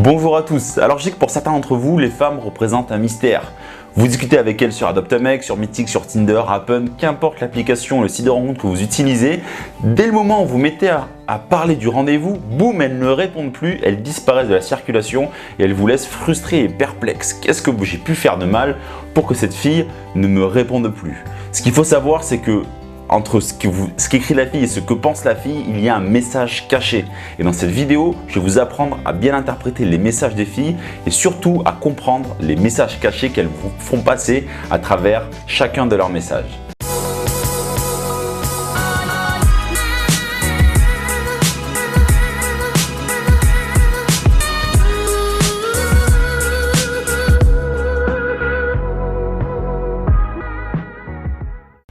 Bonjour à tous. Alors je sais que pour certains d'entre vous, les femmes représentent un mystère. Vous discutez avec elles sur Adopt a Mec, sur Mythic, sur Tinder, Happen, qu'importe l'application, le site de rencontre que vous utilisez, dès le moment où vous mettez à parler du rendez-vous, boum, elles ne répondent plus, elles disparaissent de la circulation et elles vous laissent frustré et perplexe. Qu'est-ce que j'ai pu faire de mal pour que cette fille ne me réponde plus? Ce qu'il faut savoir, c'est que entre ce qu'écrit la fille et ce que pense la fille, il y a un message caché. Et dans cette vidéo, je vais vous apprendre à bien interpréter les messages des filles et surtout à comprendre les messages cachés qu'elles vous font passer à travers chacun de leurs messages.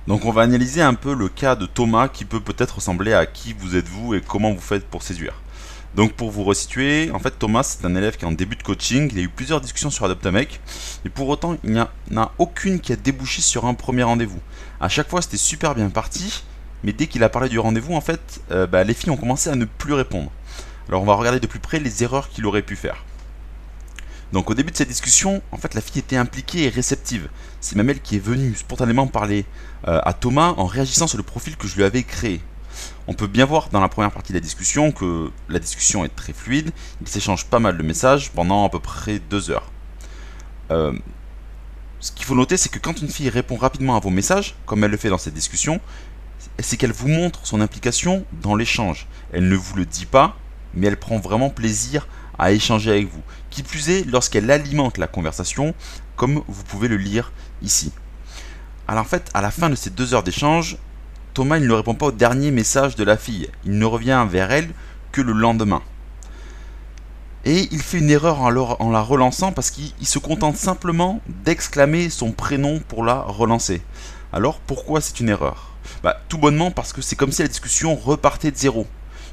Donc on va analyser un peu le cas de Thomas qui peut peut-être ressembler à qui vous êtes vous et comment vous faites pour séduire. Donc pour vous resituer, en fait Thomas c'est un élève qui est en début de coaching, il a eu plusieurs discussions sur Adopt a Mec et pour autant il n'y en a aucune qui a débouché sur un premier rendez-vous. À chaque fois c'était super bien parti, mais dès qu'il a parlé du rendez-vous en fait, les filles ont commencé à ne plus répondre. Alors on va regarder de plus près les erreurs qu'il aurait pu faire. Donc au début de cette discussion, en fait la fille était impliquée et réceptive. C'est même elle qui est venue spontanément parler à Thomas en réagissant sur le profil que je lui avais créé. On peut bien voir dans la première partie de la discussion que la discussion est très fluide, il s'échange pas mal de messages pendant à peu près 2 heures. Ce qu'il faut noter, c'est que quand une fille répond rapidement à vos messages, comme elle le fait dans cette discussion, c'est qu'elle vous montre son implication dans l'échange. Elle ne vous le dit pas, mais elle prend vraiment plaisir à échanger avec vous. Qui plus est, lorsqu'elle alimente la conversation, comme vous pouvez le lire ici. Alors en fait, à la fin de ces 2 heures d'échange, Thomas il ne répond pas au dernier message de la fille. Il ne revient vers elle que le lendemain. Et il fait une erreur en la relançant parce qu'il se contente simplement d'exclamer son prénom pour la relancer. Alors pourquoi c'est une erreur? Tout bonnement parce que c'est comme si la discussion repartait de zéro.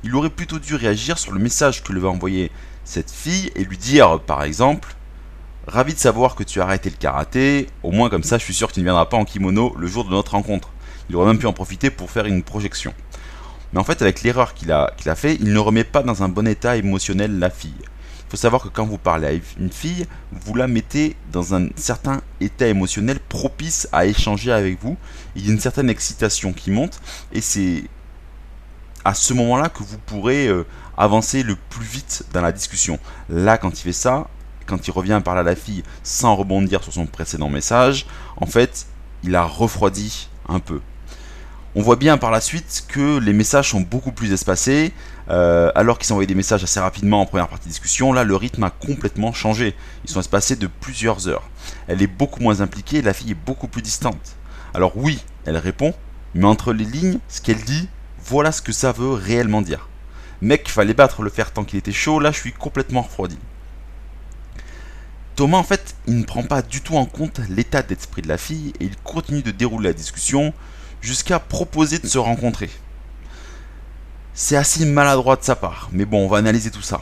Il aurait plutôt dû réagir sur le message que lui avait envoyé cette fille et lui dire par exemple « Ravi de savoir que tu as arrêté le karaté, au moins comme ça je suis sûr que tu ne viendras pas en kimono le jour de notre rencontre. » Il aurait même pu en profiter pour faire une projection. Mais en fait avec l'erreur qu'il a fait, il ne remet pas dans un bon état émotionnel la fille. Il faut savoir que quand vous parlez à une fille, vous la mettez dans un certain état émotionnel propice à échanger avec vous. Il y a une certaine excitation qui monte et c'est à ce moment-là que vous pourrez avancer le plus vite dans la discussion. Là, quand il fait ça, quand il revient parler à la fille sans rebondir sur son précédent message, en fait, il a refroidi un peu. On voit bien par la suite que les messages sont beaucoup plus espacés, alors qu'ils s'envoyaient des messages assez rapidement en première partie de discussion. Là, le rythme a complètement changé. Ils sont espacés de plusieurs heures. Elle est beaucoup moins impliquée, la fille est beaucoup plus distante. Alors oui, elle répond, mais entre les lignes, ce qu'elle dit, voilà ce que ça veut réellement dire. Mec, fallait battre le fer tant qu'il était chaud, là je suis complètement refroidi. Thomas en fait, il ne prend pas du tout en compte l'état d'esprit de la fille et il continue de dérouler la discussion jusqu'à proposer de se rencontrer. C'est assez maladroit de sa part, mais bon, on va analyser tout ça.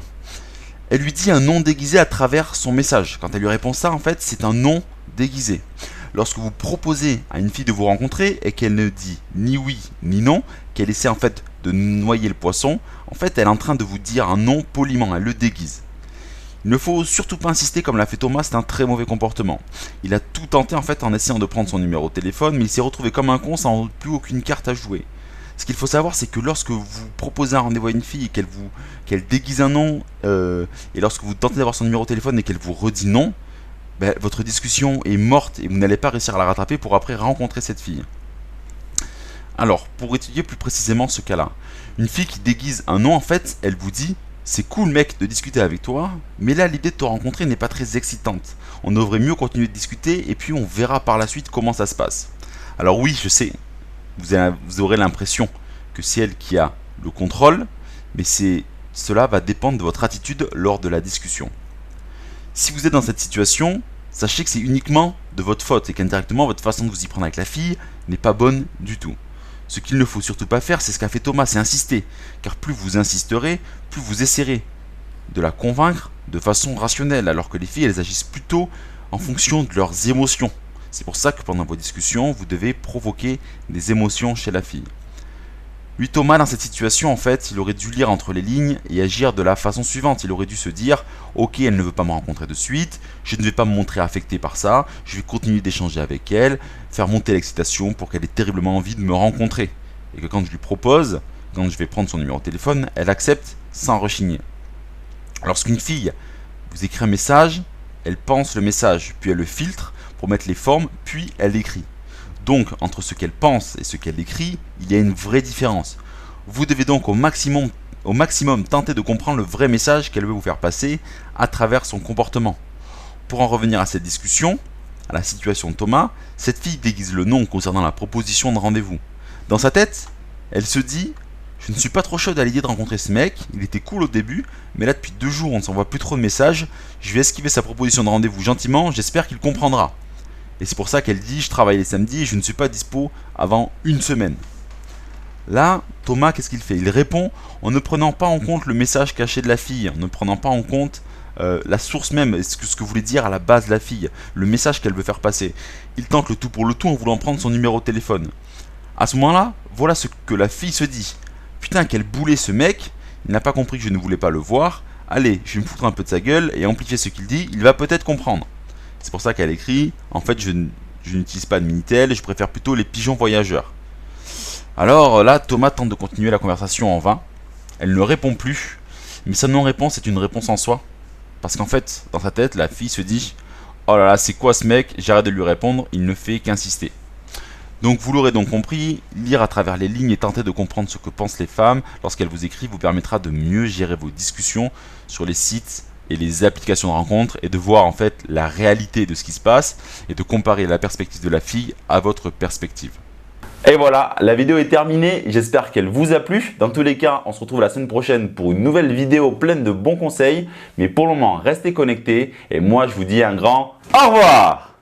Elle lui dit un nom déguisé à travers son message. Quand elle lui répond ça, en fait, c'est un nom déguisé. Lorsque vous proposez à une fille de vous rencontrer et qu'elle ne dit ni oui ni non, qu'elle essaie en fait de noyer le poisson, en fait elle est en train de vous dire un non poliment, elle le déguise. Il ne faut surtout pas insister comme l'a fait Thomas, c'est un très mauvais comportement. Il a tout tenté en fait en essayant de prendre son numéro de téléphone, mais il s'est retrouvé comme un con sans plus aucune carte à jouer. Ce qu'il faut savoir, c'est que lorsque vous proposez un rendez-vous à une fille et qu'elle déguise un nom, et lorsque vous tentez d'avoir son numéro de téléphone et qu'elle vous redit non, votre discussion est morte et vous n'allez pas réussir à la rattraper pour après rencontrer cette fille. Alors, pour étudier plus précisément ce cas-là, une fille qui déguise un nom, en fait, elle vous dit « C'est cool mec de discuter avec toi, mais là l'idée de te rencontrer n'est pas très excitante. On devrait mieux continuer de discuter et puis on verra par la suite comment ça se passe. » Alors oui, je sais, vous aurez l'impression que c'est elle qui a le contrôle, mais cela va dépendre de votre attitude lors de la discussion. Si vous êtes dans cette situation, sachez que c'est uniquement de votre faute et qu'indirectement votre façon de vous y prendre avec la fille n'est pas bonne du tout. Ce qu'il ne faut surtout pas faire, c'est ce qu'a fait Thomas, c'est insister. Car plus vous insisterez, plus vous essaierez de la convaincre de façon rationnelle, alors que les filles, elles agissent plutôt en fonction de leurs émotions. C'est pour ça que pendant vos discussions, vous devez provoquer des émotions chez la fille. Lui, Thomas, dans cette situation, en fait, il aurait dû lire entre les lignes et agir de la façon suivante. Il aurait dû se dire, ok, elle ne veut pas me rencontrer de suite, je ne vais pas me montrer affecté par ça, je vais continuer d'échanger avec elle, faire monter l'excitation pour qu'elle ait terriblement envie de me rencontrer. Et que quand je lui propose, quand je vais prendre son numéro de téléphone, elle accepte sans rechigner. Lorsqu'une fille vous écrit un message, elle pense le message, puis elle le filtre pour mettre les formes, puis elle l'écrit. Donc, entre ce qu'elle pense et ce qu'elle écrit, il y a une vraie différence. Vous devez donc au maximum tenter de comprendre le vrai message qu'elle veut vous faire passer à travers son comportement. Pour en revenir à cette discussion, à la situation de Thomas, cette fille déguise le non concernant la proposition de rendez-vous. Dans sa tête, elle se dit « Je ne suis pas trop chaude à l'idée de rencontrer ce mec, il était cool au début, mais là depuis 2 jours on ne s'envoie plus trop de messages, je vais esquiver sa proposition de rendez-vous gentiment, j'espère qu'il comprendra. » Et c'est pour ça qu'elle dit « Je travaille les samedis et je ne suis pas dispo avant 1 semaine. » Là, Thomas, qu'est-ce qu'il fait? Il répond en ne prenant pas en compte le message caché de la fille, en ne prenant pas en compte la source même, ce que voulait dire à la base la fille, le message qu'elle veut faire passer. Il tente le tout pour le tout en voulant prendre son numéro de téléphone. À ce moment-là, voilà ce que la fille se dit. Putain, quel boulet ce mec, il n'a pas compris que je ne voulais pas le voir, allez, je vais me foutre un peu de sa gueule et amplifier ce qu'il dit, il va peut-être comprendre. C'est pour ça qu'elle écrit, en fait je n'utilise pas de Minitel, je préfère plutôt les pigeons voyageurs. Alors là, Thomas tente de continuer la conversation en vain, elle ne répond plus, mais sa non-réponse est une réponse en soi. Parce qu'en fait, dans sa tête, la fille se dit « Oh là là, c'est quoi ce mec? J'arrête de lui répondre, il ne fait qu'insister. » Donc vous l'aurez donc compris, lire à travers les lignes et tenter de comprendre ce que pensent les femmes lorsqu'elles vous écrivent vous permettra de mieux gérer vos discussions sur les sites et les applications de rencontres et de voir en fait la réalité de ce qui se passe et de comparer la perspective de la fille à votre perspective. Et voilà, la vidéo est terminée, j'espère qu'elle vous a plu. Dans tous les cas, on se retrouve la semaine prochaine pour une nouvelle vidéo pleine de bons conseils. Mais pour le moment, restez connectés et moi je vous dis un grand au revoir.